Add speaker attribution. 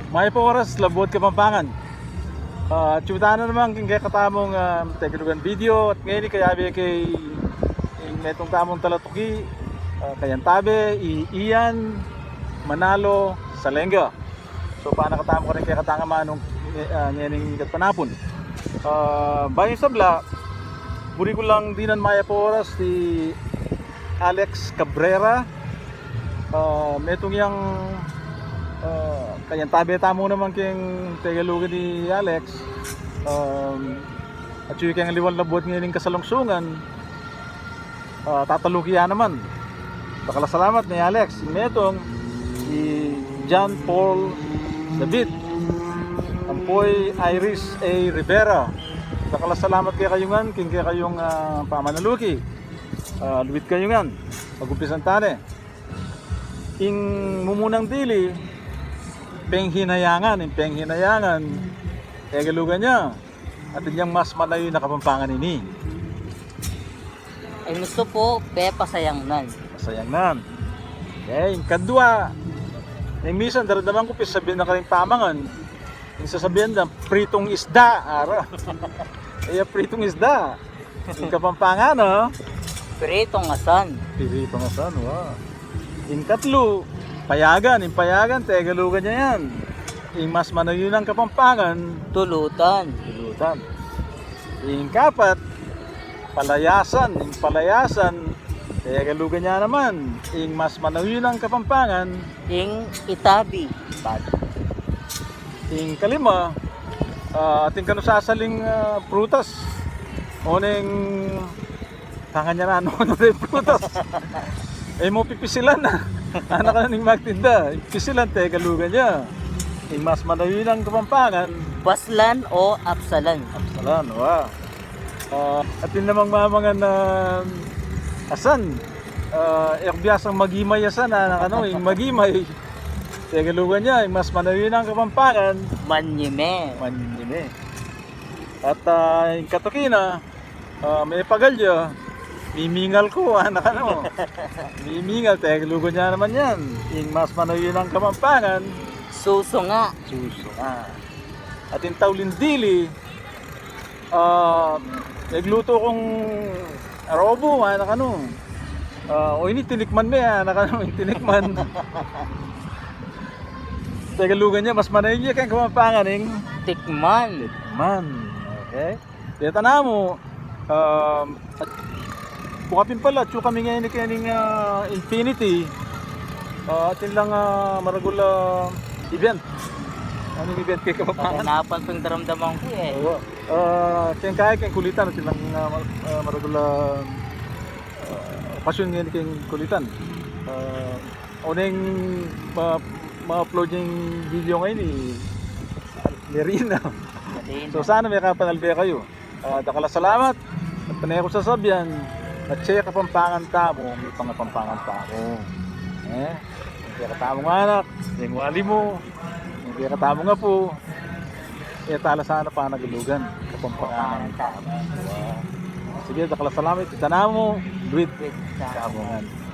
Speaker 1: May po oras, labot Kapampangan. Tsuta na naman kung kaya katamong tegalugan video at ngayon kaya kay itong tamong talatuki kayan tabe, Ian, Manalo, Salenga. So paano katamo ko rin kaya katanga manong ngayon panapon. Bayo sabla, buri ko lang dinan maya po oras si Alex Cabrera. Metong yang kayan tabi tamo naman kayong tegalugan ni Alex. At yung kayang liwal labot ngayon kasalungsungan, tatalukiya naman. Bakala salamat ni Alex. Metong si John Paul David, Ampoy Iris A. Rivera. Bakala salamat kayong kayong pamanaluki. Luwit kayong pag-umpisan tane. Ing mumunang dili, penghinayangan, galugan niya. At yung mas malayo na Kapampangan ini.
Speaker 2: Ay gusto po, pasayangnan.
Speaker 1: Pasayangnan. Okay, yung kadwa. Yung minsan, daradamang ko sabihin na karing pamangan. Yung sasabihin na, pritong isda. Ara. Kaya pritong isda. Yung Kapampangan, no?
Speaker 2: Pritong asan.
Speaker 1: Pritong asan, wow. Yung katlo, payagan. Yung payagan, tegalugan niya yan. Yung mas manayo ng Kapampangan,
Speaker 2: Tulutan.
Speaker 1: tulutan. Yung kapat, palayasan. Yung palayasan, tegalugan niya naman. Yung mas manayo ng Kapampangan,
Speaker 2: Ing itabi.
Speaker 1: tadi. Yung kalima, ating kanusasaling prutas. O neng tangan niya na ano yung prutas. Mo pipisilan na. Anak ka na ning magtinda. Pisilan, tegalugan niya. Yung mas manayo ng Kapampangan,
Speaker 2: Baslan o apsalan.
Speaker 1: Salan, wow. At yun namang mamangan na asan. Biyasang magimay asan, yung magimay. Tegalugan niya, yung mas manayo ng Kapampangan,
Speaker 2: Manyime.
Speaker 1: manime. At yung katukina, may pagalyo, mimingal ko, mimingal, tegalugan niya naman yan. Yung mas manayo ng Kapampangan,
Speaker 2: Suso nga.
Speaker 1: suso. At yung tawlindili, nagluto kong arobo, o ini tinikman mo yung tinikman. Tagalugan niya, mas manayin niya kayong Kapampangan ng
Speaker 2: Tikman.
Speaker 1: man. Okay? Dito na mo, at bukapin pala, tsuka kami ngayon kaning Infinity, atin lang maragula event. Anong event kay Kapampangan?
Speaker 2: Kaganapan pang daramdaman ko eh.
Speaker 1: Oo. Kaya kayong kulitan, atin lang maragula pasyon ngayon kayong kulitan. Unang ma-upload yung video ngayon Merina. So sana may kapanalbe kayo. Dakala salamat. At panay ko sasabihan. At siya Kapampangan tamo. May pangapampangan pa ako. Kaya katamo nga anak. Yung wali mo. Kaya katamo nga po. Tala sana pa nagulugan. Kapampangan tamo. Sige, dakala salamat. Kita na mo. Duit. Kabungan.